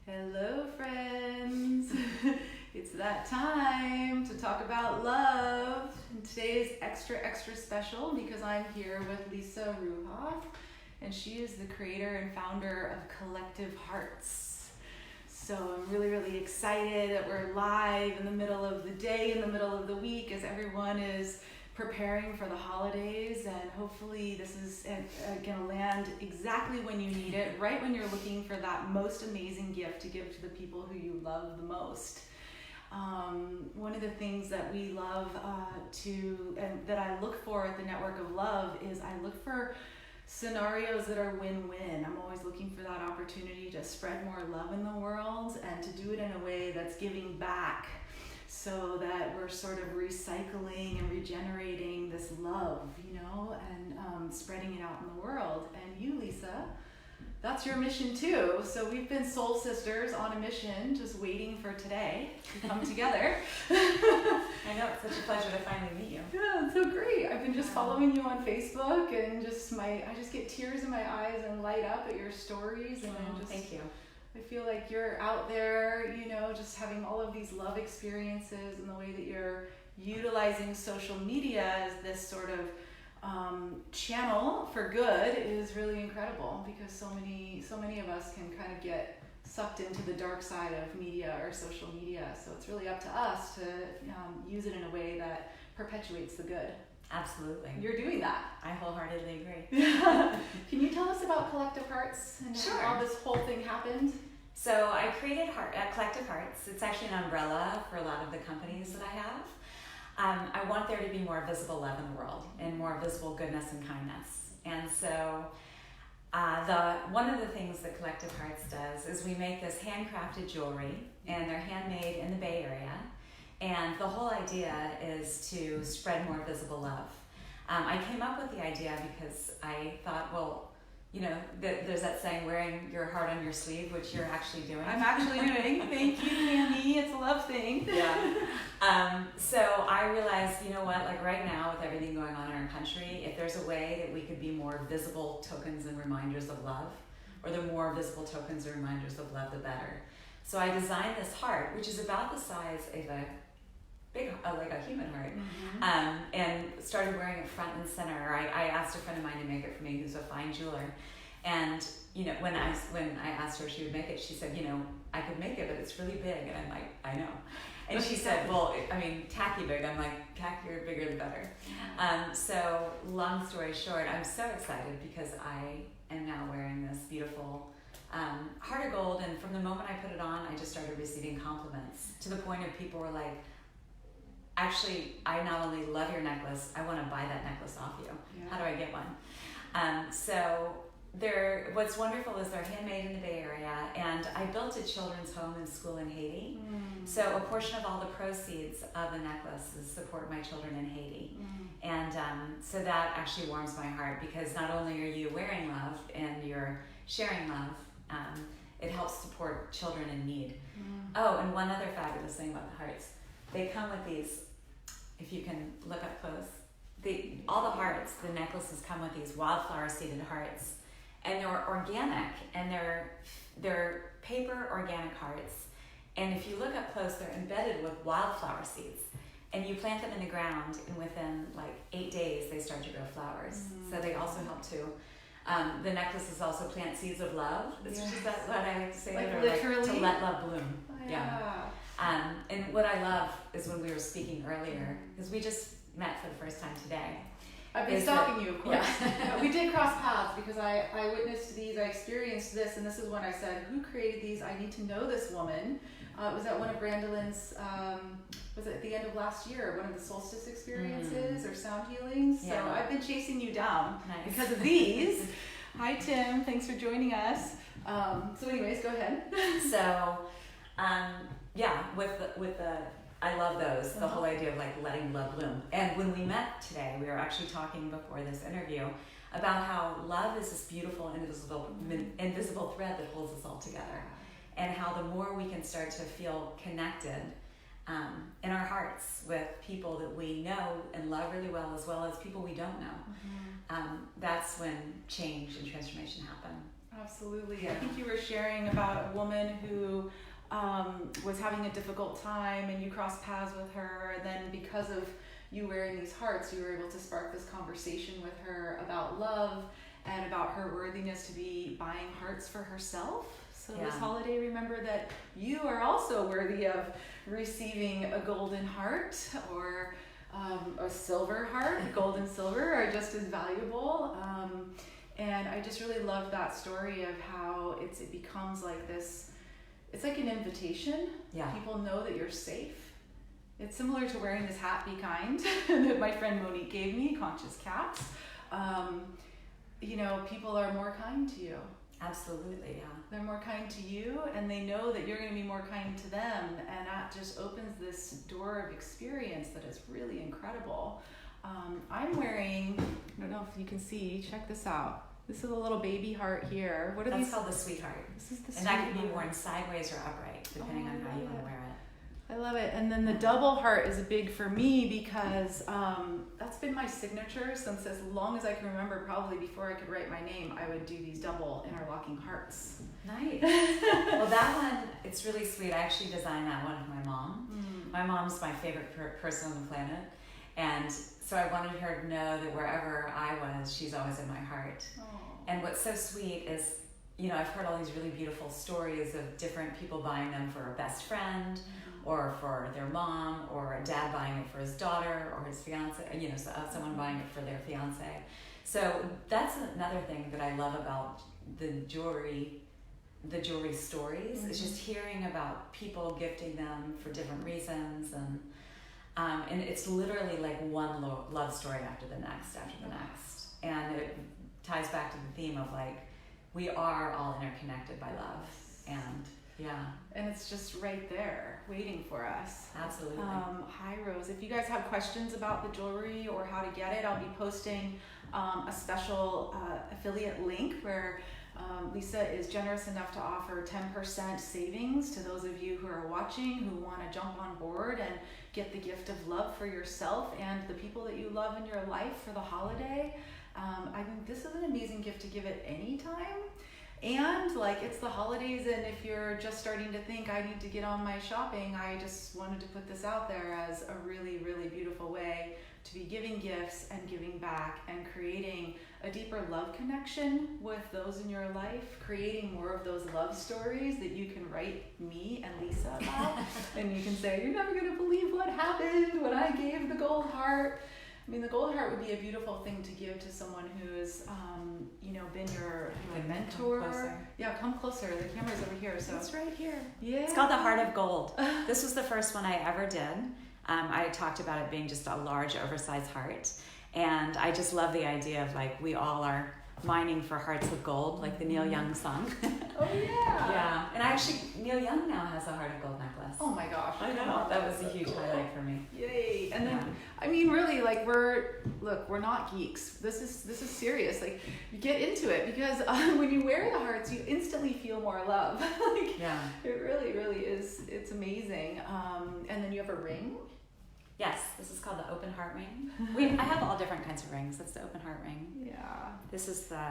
Hello, friends. It's that time to talk about love. And today is extra, extra special because I'm here with Lisa Ruhoff, and she is the creator and founder of Collective Hearts. So I'm really, really excited that we're live in the middle of the day, in the middle of the week, as everyone is preparing for the holidays, and hopefully this is going to land exactly when you need it, right when you're looking for that most amazing gift to give to the people who you love the most. One of the things that we love and that I look for at the Network of Love is I look for scenarios that are win-win. I'm always looking for that opportunity to spread more love in the world and to do it in a way that's giving back, so that we're sort of recycling and regenerating this love, and spreading it out in the world. And you, Lisa, that's your mission too. So we've been soul sisters on a mission, just waiting for today to come together. I know, it's such a pleasure to finally meet you. Yeah, it's so great. I've been just following you on Facebook, and I just get tears in my eyes and light up at your stories, and Thank you. I feel like you're out there, just having all of these love experiences, and the way that you're utilizing social media as this sort of channel for good is really incredible, because so many of us can kind of get sucked into the dark side of media or social media. So it's really up to us to use it in a way that perpetuates the good. Absolutely. You're doing that. I wholeheartedly agree. Can you tell us about Collective Hearts and how this whole thing happened? So I created Collective Hearts. It's actually an umbrella for a lot of the companies that I have. I want there to be more visible love in the world and more visible goodness and kindness. And so one of the things that Collective Hearts does is we make this handcrafted jewelry, and they're handmade in the Bay Area. And the whole idea is to spread more visible love. I came up with the idea because I thought, there's that saying, wearing your heart on your sleeve, which you're actually doing. I'm actually doing. Thank you, Candy. It's a love thing. Yeah. So I realized, like right now with everything going on in our country, if there's a way that we could be more visible tokens and reminders of love, or the more visible tokens and reminders of love, the better. So I designed this heart, which is about the size of like a human heart, and started wearing it front and center. I asked a friend of mine to make it for me, who's a fine jeweler, and when I asked her if she would make it, she said, I could make it, but it's really big. And I'm like, I know. And she said, tacky big. I'm like, tackier, bigger, the better. So long story short, I'm so excited because I am now wearing this beautiful heart of gold, and from the moment I put it on, I just started receiving compliments, to the point of people were like, actually, I not only love your necklace, I want to buy that necklace off you. Yeah. How do I get one? So what's wonderful is they're handmade in the Bay Area, and I built a children's home and school in Haiti. So a portion of all the proceeds of the necklace is support my children in Haiti. And so that actually warms my heart, because not only are you wearing love and you're sharing love, it helps support children in need. Oh, and one other fabulous thing about the hearts. They come with these, if you can look up close, all the hearts, the necklaces come with these wildflower seeded hearts, and they're organic, and they're paper organic hearts. And if you look up close, they're embedded with wildflower seeds, and you plant them in the ground, and within like 8 days they start to grow flowers. So they also help too. The necklaces also plant seeds of love. It's just what I like to say, like literally to let love bloom. Yeah. And what I love is when we were speaking earlier, because we just met for the first time today. I've been stalking you, of course. Yeah. We did cross paths because I witnessed these, I experienced this, and this is when I said, who created these? I need to know this woman. It was at one of Brandelin's, was it at the end of last year, one of the solstice experiences or sound healings? Yeah. So I've been chasing you down Nice. because of these. Hi, Tim. Thanks for joining us. So anyways, go ahead. So, with the I love those, the whole idea of like letting love bloom. And when we met today, we were actually talking before this interview about how love is this beautiful, invisible thread that holds us all together. And how the more we can start to feel connected in our hearts with people that we know and love really well as people we don't know, that's when change and transformation happen. Absolutely. Yeah. I think you were sharing about a woman who was having a difficult time, and you crossed paths with her, and then because of you wearing these hearts, you were able to spark this conversation with her about love and about her worthiness to be buying hearts for herself. So this holiday, remember that you are also worthy of receiving a golden heart, or a silver heart. Gold and silver are just as valuable. And I just really love that story of how it becomes like this, it's like an invitation. Yeah. People know that you're safe. It's similar to wearing this hat, Be Kind, that my friend Monique gave me, Conscious Cats. People are more kind to you. Absolutely, yeah. They're more kind to you, and they know that you're going to be more kind to them, and that just opens this door of experience that is really incredible. I'm wearing, I don't know if you can see, check this out. This is a little baby heart here. What are That's these? called the sweetheart. This is the And that can be sweetheart. worn sideways or upright, depending on how you want to wear it. I love it. And then the double heart is big for me because that's been my signature since as long as I can remember. Probably before I could write my name, I would do these double interlocking hearts. Nice. Well, that one, it's really sweet. I actually designed that one for my mom. My mom's my favorite person on the planet. And so I wanted her to know that wherever I was, she's always in my heart. Oh. And what's so sweet is, I've heard all these really beautiful stories of different people buying them for a best friend, or for their mom, or a dad buying it for his daughter or his fiance, someone buying it for their fiance. So that's another thing that I love about the jewelry stories, is just hearing about people gifting them for different reasons, and it's literally like one love story after the next, and it ties back to the theme of like, we are all interconnected by love, and and it's just right there waiting for us. Absolutely. Hi Rose, if you guys have questions about the jewelry or how to get it, I'll be posting a special affiliate link where Lisa is generous enough to offer 10% savings to those of you who are watching who want to jump on board and get the gift of love for yourself and the people that you love in your life for the holiday. I think this is an amazing gift to give at any time. And it's the holidays, and if you're just starting to think, I need to get on my shopping, I just wanted to put this out there as a really, really beautiful way to be giving gifts and giving back and creating a deeper love connection with those in your life, creating more of those love stories that you can write me and Lisa about. And you can say, you're never going to believe what happened when I gave the gold heart. I mean, the gold heart would be a beautiful thing to give to someone who has, been your mentor. Come closer. Yeah, come closer. The camera's over here, so It's right here. yeah. It's called the Heart of Gold. This was the first one I ever did. I talked about it being just a large, oversized heart. And I just love the idea of we all are mining for hearts of gold, like the Neil Young song. Oh yeah. Yeah. And actually, Neil Young now has a Heart of Gold necklace. Oh my gosh. I know. That was a huge highlight for me. Yay. And then, really, we're not geeks. This is serious. You get into it because when you wear the hearts, you instantly feel more love. It really, really is. It's amazing. And then you have a ring. Yes, this is called the Open Heart Ring. I have all different kinds of rings. That's the Open Heart Ring. Yeah. This is the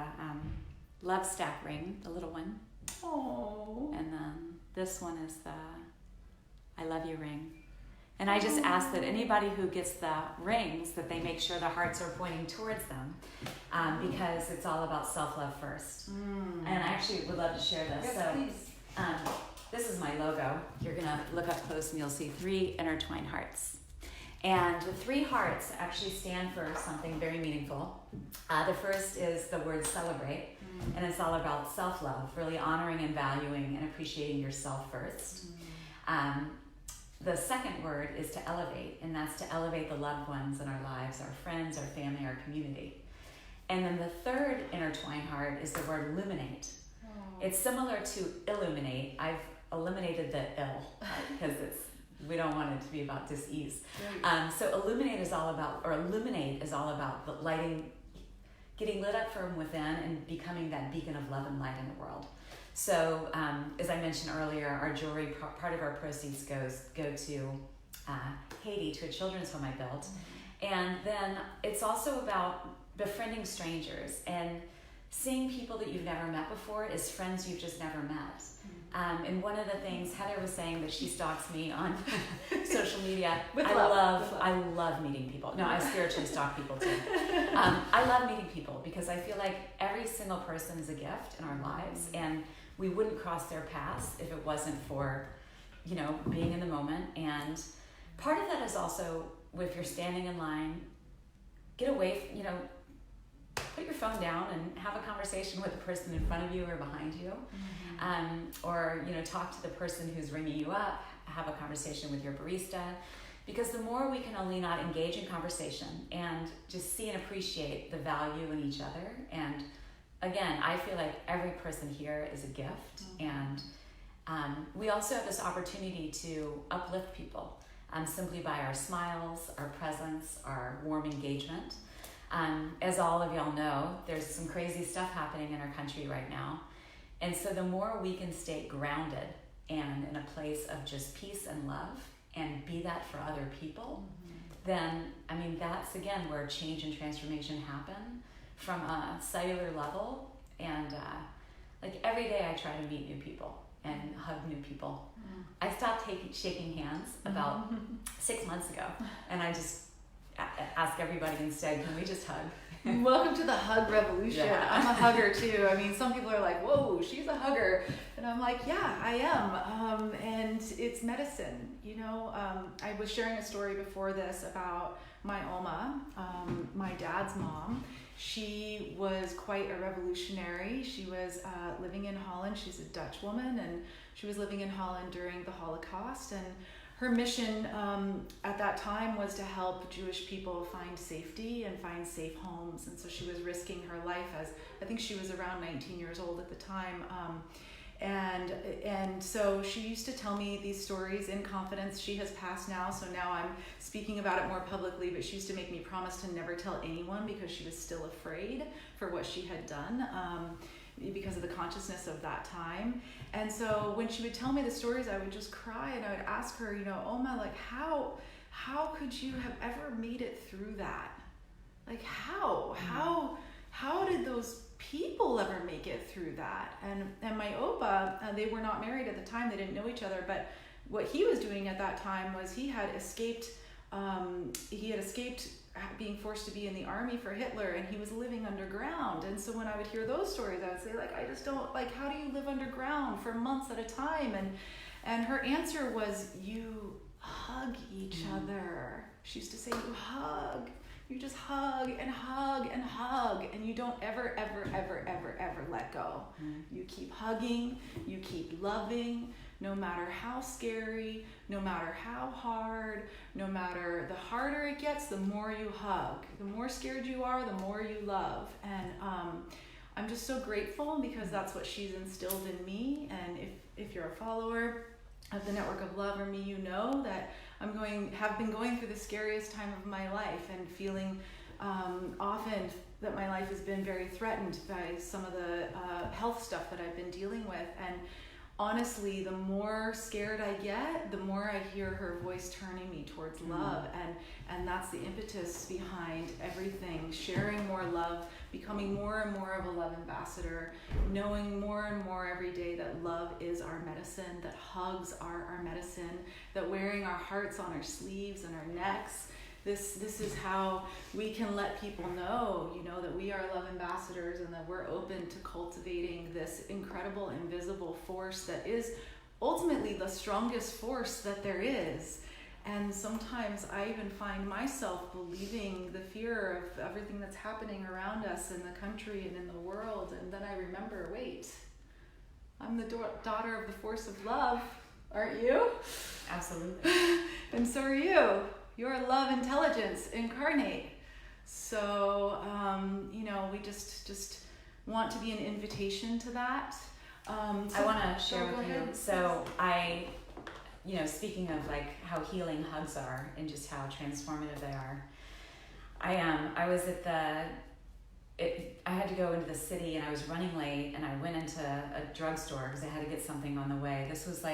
Love Stack Ring, the little one. Oh. And then this one is the I Love You Ring. And I just ask that anybody who gets the rings, that they make sure the hearts are pointing towards them, because it's all about self-love first. And I actually would love to share this. Yes, please. This is my logo. You're going to look up close and you'll see 3 intertwined hearts. And the 3 hearts actually stand for something very meaningful. The first is the word celebrate, and it's all about self-love, really honoring and valuing and appreciating yourself first. The second word is to elevate, and that's to elevate the loved ones in our lives, our friends, our family, our community. And then the third intertwined heart is the word illuminate. It's similar to illuminate. I've eliminated the ill because we don't want it to be about dis-ease. Right. So illuminate is all about the lighting, getting lit up from within and becoming that beacon of love and light in the world. So as I mentioned earlier, our jewelry, part of our proceeds go to Haiti, to a children's home I built. And then it's also about befriending strangers and seeing people that you've never met before is friends you've just never met. And one of the things Heather was saying that she stalks me on social media. With I love. love meeting people. No, I spiritually stalk people too. I love meeting people because I feel like every single person is a gift in our lives, and we wouldn't cross their paths if it wasn't for, being in the moment. And part of that is also, if you're standing in line, get away, put your phone down and have a conversation with the person in front of you or behind you. Or talk to the person who's ringing you up, have a conversation with your barista, because the more we can only not engage in conversation and just see and appreciate the value in each other. And again, I feel like every person here is a gift, and we also have this opportunity to uplift people simply by our smiles, our presence, our warm engagement. As all of y'all know, there's some crazy stuff happening in our country right now. And so the more we can stay grounded and in a place of just peace and love and be that for other people, then, that's again where change and transformation happen from a cellular level. And every day I try to meet new people and hug new people. I stopped shaking hands about 6 months ago, and I just ask everybody instead, can we just hug? Welcome to the hug revolution. Yeah. I'm a hugger too. Some people are like, whoa, she's a hugger. And I'm like, yeah, I am. And it's medicine. I was sharing a story before this about my Oma, my dad's mom. She was quite a revolutionary. She was living in Holland. She's a Dutch woman, and she was living in Holland during the Holocaust. And her mission at that time was to help Jewish people find safety and find safe homes. And so she was risking her life I think she was around 19 years old at the time. And so she used to tell me these stories in confidence. She has passed now, so now I'm speaking about it more publicly, but she used to make me promise to never tell anyone because she was still afraid for what she had done. Because of the consciousness of that time. And so when she would tell me the stories, I would just cry, and I would ask her, Oma, how could you have ever made it through that? How did those people ever make it through that? And my Opa, they were not married at the time, they didn't know each other, but what he was doing at that time was he had escaped being forced to be in the army for Hitler, and he was living underground. And so when I would hear those stories, I would say, I just don't, how do you live underground for months at a time? And her answer was, you hug each other. She used to say, you just hug and hug and hug, and you don't ever, ever, ever, ever, ever let go. You keep hugging, you keep loving, no matter how scary, no matter how hard, no matter the harder it gets, the more you hug. The more scared you are, the more you love. And I'm just so grateful because that's what she's instilled in me. And if you're a follower of the Network of Love or me, you know that have been going through the scariest time of my life and feeling often that my life has been very threatened by some of the health stuff that I've been dealing with. And honestly, the more scared I get, the more I hear her voice turning me towards love. And that's the impetus behind everything. Sharing more love, becoming more and more of a love ambassador, knowing more and more every day that love is our medicine, that hugs are our medicine, that wearing our hearts on our sleeves and our necks, this is how we can let people know, that we are love ambassadors and that we're open to cultivating this incredible invisible force that is ultimately the strongest force that there is. And sometimes I even find myself believing the fear of everything that's happening around us in the country and in the world. And then I remember, wait, I'm the daughter of the force of love, aren't you? Absolutely. And so are you. You're love intelligence incarnate. So, we just want to be an invitation to that. I want to share with you. So speaking of how healing hugs are and just how transformative they are, I was at I had to go into the city and I was running late and I went into a drugstore because I had to get something on the way. This was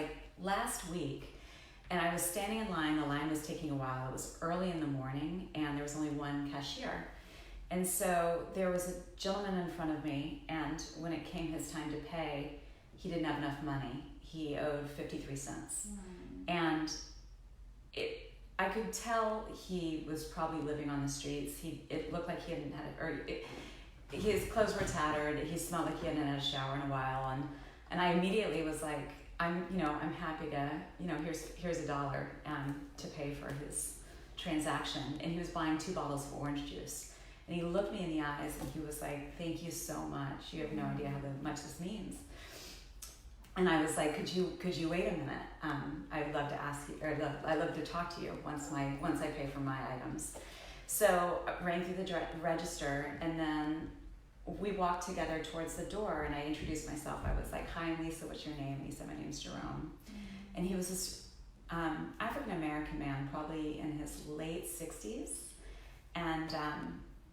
last week. And I was standing in line. The line was taking a while. It was early in the morning, and there was only one cashier. And so there was a gentleman in front of me, and when it came his time to pay, he didn't have enough money. He owed 53 cents. And I could tell he was probably living on the streets. It looked like he hadn't his clothes were tattered. He smelled like he hadn't had a shower in a while. And I immediately was like, I'm happy to, here's $1 to pay for his transaction. And he was buying 2 bottles of orange juice. And he looked me in the eyes and he was like, thank you so much. You have no idea how much this means. And I was like, could you wait a minute? I'd love to ask you, or I'd love to talk to you once I pay for my items. So I rang through the register, and then we walked together towards the door, and I introduced myself. I was like, hi, I'm Lisa, what's your name? And he said, my name's Jerome. And he was this African-American man, probably in his late 60s. And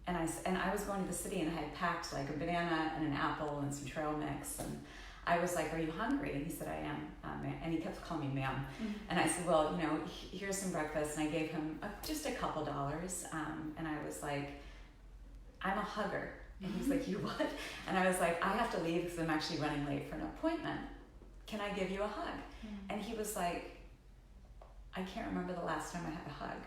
I was going to the city, and I had packed like a banana and an apple and some trail mix, and I was like, are you hungry? And he said, I am. And he kept calling me ma'am. And I said, well, here's some breakfast. And I gave him just a couple dollars. And I was like, I'm a hugger. And he's like, you what? And I was like, I have to leave because I'm actually running late for an appointment. Can I give you a hug? And he was like, I can't remember the last time I had a hug.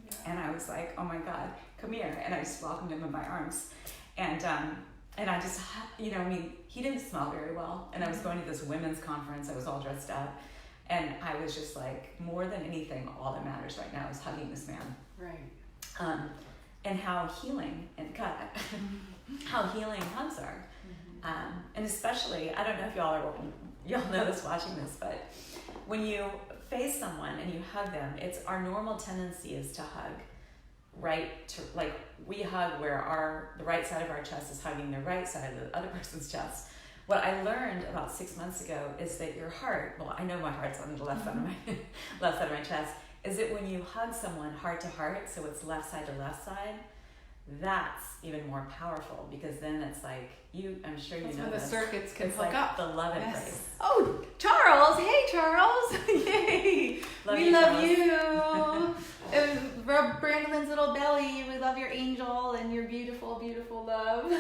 Yeah. And I was like, oh my God, come here. And I just welcomed him in my arms. And I just, he didn't smell very well. And I was going to this women's conference. I was all dressed up. And I was just like, more than anything, all that matters right now is hugging this man. Right. And how healing, and God, how healing hugs are. And especially, I don't know if y'all know this watching this, but when you face someone and you hug them, it's our normal tendency is to hug. Right, to like we hug where the right side of our chest is hugging the right side of the other person's chest. What I learned about 6 months ago is that your heart, well, I know my heart's on the left side of my chest, is that when you hug someone heart to heart, so it's left side to left side, that's even more powerful, because then it's like I'm sure you that's know when this. the circuits can it's hook like up. The love embrace. Oh, Charles! Hey, Charles! Yay! We love you. Rub Brandon's little belly. We love your angel and your beautiful, beautiful love.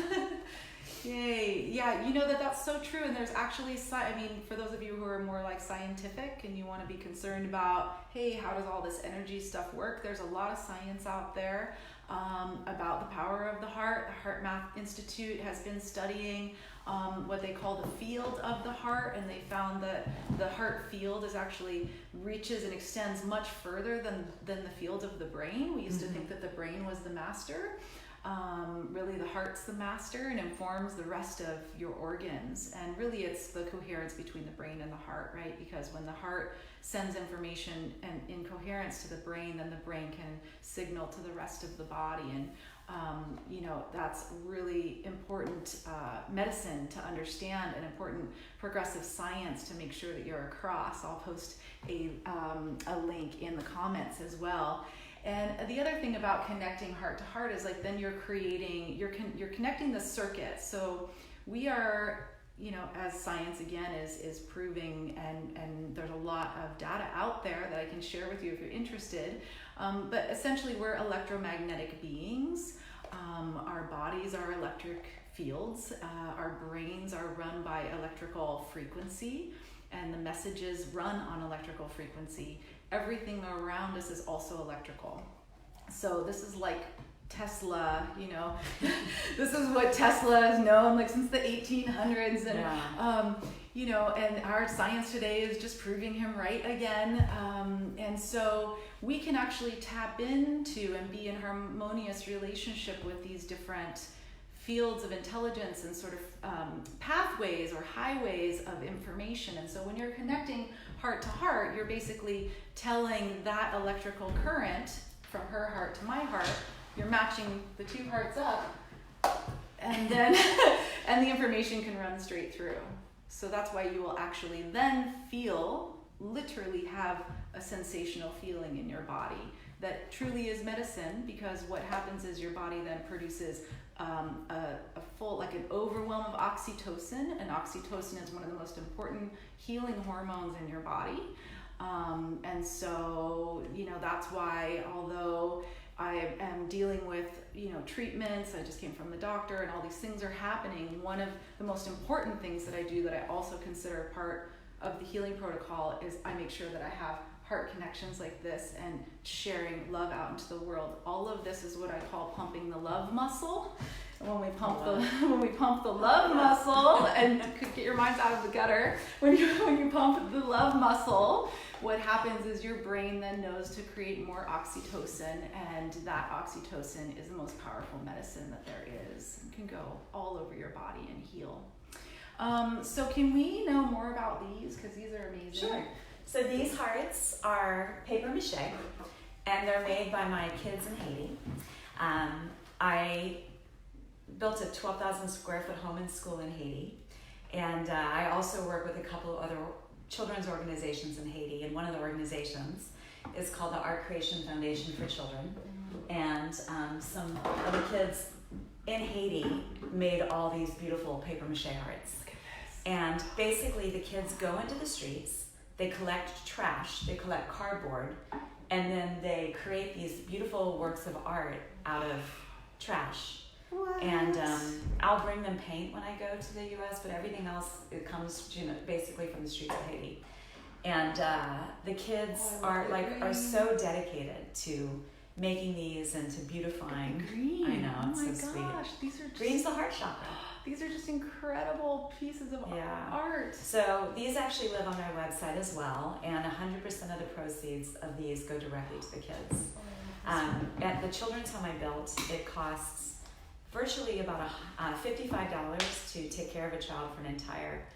Yay! Yeah, that's so true. And there's actually, for those of you who are more like scientific and you want to be concerned about, hey, how does all this energy stuff work? There's a lot of science out there about the power of the heart. The Heart Math Institute has been studying what they call the field of the heart, and they found that the heart field actually reaches and extends much further than the field of the brain. We used to think that the brain was the master. Really the heart's the master and informs the rest of your organs, and really it's the coherence between the brain and the heart, right? Because when the heart sends information and in coherence to the brain, then the brain can signal to the rest of the body. And that's really important medicine to understand, and important progressive science to make sure that you're across. I'll post a link in the comments as well. And the other thing about connecting heart to heart is then you're connecting the circuit. So we are, as science again is proving, and there's a lot of data out there that I can share with you if you're interested. But essentially we're electromagnetic beings. Our bodies are electric fields. Our brains are run by electrical frequency, and the messages run on electrical frequency. Everything around us is also electrical. So this is like Tesla, this is what Tesla has known since the 1800s, and and our science today is just proving him right again. And so we can actually tap into and be in harmonious relationship with these different fields of intelligence and sort of pathways or highways of information. And so when you're connecting heart to heart, you're basically telling that electrical current from her heart to my heart, you're matching the two hearts up, and then and the information can run straight through. So that's why you will actually then literally have a sensational feeling in your body that truly is medicine, because what happens is your body then produces a full, an overwhelm of oxytocin, and oxytocin is one of the most important healing hormones in your body. And so, that's why, although I am dealing with, treatments. I just came from the doctor and all these things are happening. One of the most important things that I do that I also consider a part of the healing protocol is I make sure that I have heart connections like this and sharing love out into the world. All of this is what I call pumping the love muscle. And when we pump the love muscle, and could get your minds out of the gutter, when you pump the love muscle, what happens is your brain then knows to create more oxytocin, and that oxytocin is the most powerful medicine that there is. It can go all over your body and heal. So can we know more about these? Because these are amazing. Sure. So these hearts are paper mache, and they're made by my kids in Haiti. I built a 12,000 square foot home and school in Haiti, and I also work with a couple of other children's organizations in Haiti, and one of the organizations is called the Art Creation Foundation for Children, and some of the kids in Haiti made all these beautiful paper mache hearts. And basically the kids go into the streets, they collect trash, they collect cardboard, and then they create these beautiful works of art out of trash. What? And I'll bring them paint when I go to the U.S., but everything else, it comes basically from the streets of Haiti. And the kids are so dedicated to making these and to beautifying. Green. I know, it's oh so my gosh, sweet. These are just, Green's the heart chakra. These are just incredible pieces of art. So these actually live on our website as well, and 100% of the proceeds of these go directly to the kids. At the children's home I built, it costs virtually about $55 to take care of a child for an entire,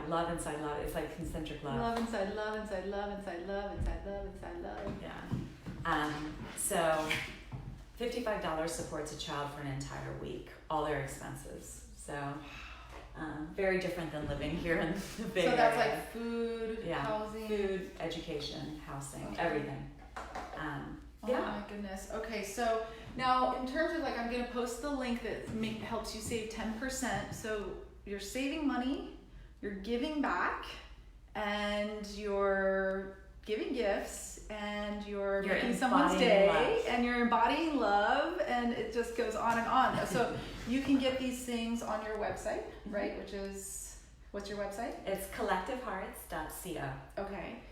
love inside love. It's like concentric love. Love inside love, inside love, inside love, inside love, inside love. Yeah. So $55 supports a child for an entire week, all their expenses. So very different than living here in the Bay Area. So that's like food, housing. Food, education, housing, everything. Oh my goodness. Okay, so now in terms of I'm going to post the link that helps you save 10%. So you're saving money, you're giving back, and you're giving gifts, and you're making someone's day, and you're embodying love, and it just goes on and on. So you can get these things on your website, right? Which is, what's your website? It's collectivehearts.co. Okay.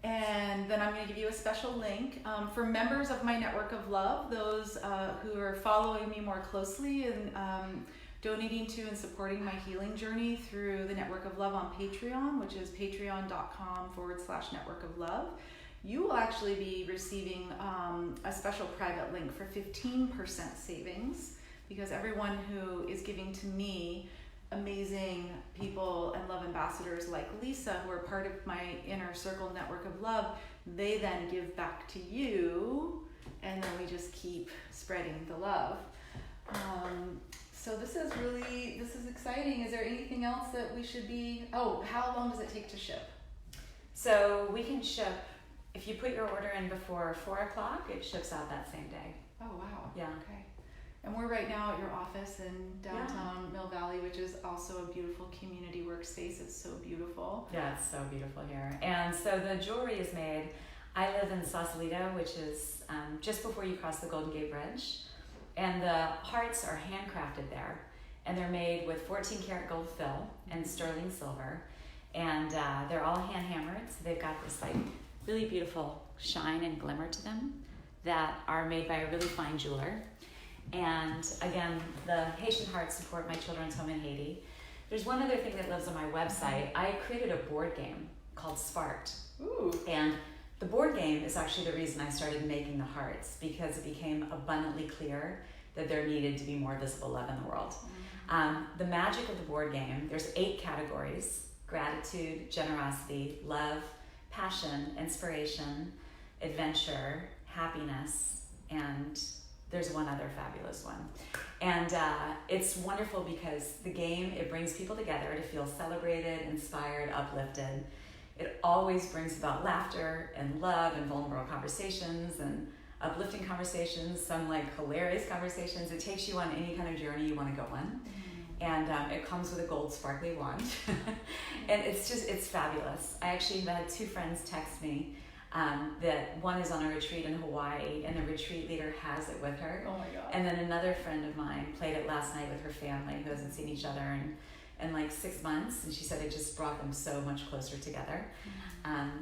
And then I'm going to give you a special link for members of my network of love, those who are following me more closely and donating to and supporting my healing journey through the network of love on Patreon, which is patreon.com/network of love. You will actually be receiving a special private link for 15% savings, because everyone who is giving to me, amazing people and love ambassadors like Lisa, who are part of my inner circle network of love, they then give back to you, and then we just keep spreading the love. So this is exciting. Is there anything else that we should be, how long does it take to ship? So we can ship, if you put your order in before 4 o'clock, it ships out that same day. Oh, wow. Yeah. Okay. And we're right now at your office in downtown Mill Valley, which is also a beautiful community workspace. It's so beautiful. Yeah, it's so beautiful here. And so the jewelry is made, I live in Sausalito, which is just before you cross the Golden Gate Bridge. And the hearts are handcrafted there. And they're made with 14 karat gold fill and sterling silver. And they're all hand hammered. So they've got this really beautiful shine and glimmer to them that are made by a really fine jeweler. And again, the Haitian Hearts support my children's home in Haiti. There's one other thing that lives on my website. I created a board game called Sparked. Ooh. And the board game is actually the reason I started making the hearts, because it became abundantly clear that there needed to be more visible love in the world. The magic of the board game, there's 8 categories: gratitude, generosity, love, passion, inspiration, adventure, happiness, and there's one other fabulous one. And it's wonderful because the game, it brings people together to feel celebrated, inspired, uplifted. It always brings about laughter and love and vulnerable conversations and uplifting conversations, some hilarious conversations. It takes you on any kind of journey you want to go on. And it comes with a gold sparkly wand. And it's fabulous. I actually had 2 friends text me that one is on a retreat in Hawaii, and the retreat leader has it with her. Oh my God. And then another friend of mine played it last night with her family who hasn't seen each other in like 6 months, and she said it just brought them so much closer together.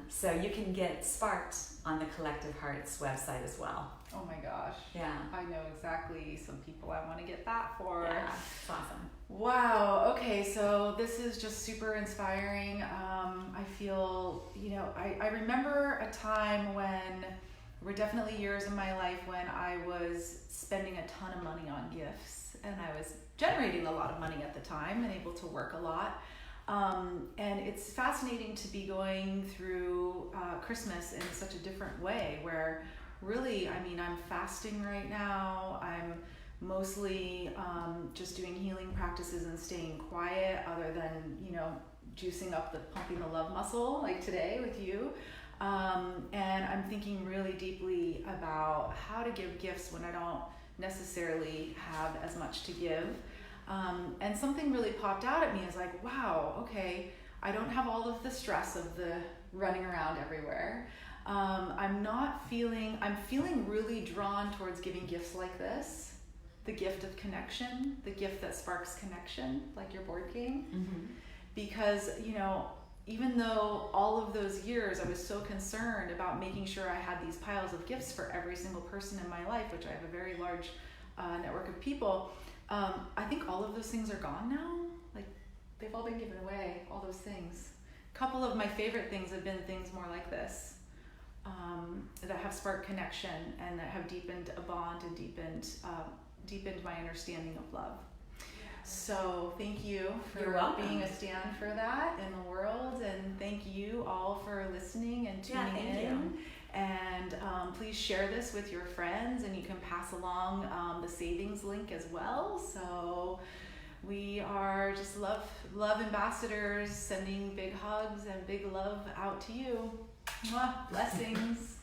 So you can get Sparked on the Collective Hearts website as well. Oh my gosh. Yeah. I know exactly some people I want to get that for. Yeah, it's awesome. Wow. Okay, so this is just super inspiring. I feel, I remember a time when there were definitely years in my life when I was spending a ton of money on gifts, and I was generating a lot of money at the time and able to work a lot. And it's fascinating to be going through Christmas in such a different way, where really, I'm fasting right now. I'm mostly just doing healing practices and staying quiet, other than, juicing up pumping the love muscle, like today with you. And I'm thinking really deeply about how to give gifts when I don't necessarily have as much to give. And something really popped out at me as like, wow, okay, I don't have all of the stress of the running around everywhere. I'm feeling really drawn towards giving gifts like this, the gift of connection, the gift that sparks connection, like your board game. Mm-hmm. Because, even though all of those years I was so concerned about making sure I had these piles of gifts for every single person in my life, which I have a very large network of people, I think all of those things are gone now. Like, they've all been given away, all those things. A couple of my favorite things have been things more like this, that have sparked connection and that have deepened a bond and deepened my understanding of love. So thank you for being a stand for that in the world, and thank you all for listening and tuning in. You. And please share this with your friends, and you can pass along the savings link as well. So we are just love ambassadors, sending big hugs and big love out to you. Mwah. Blessings.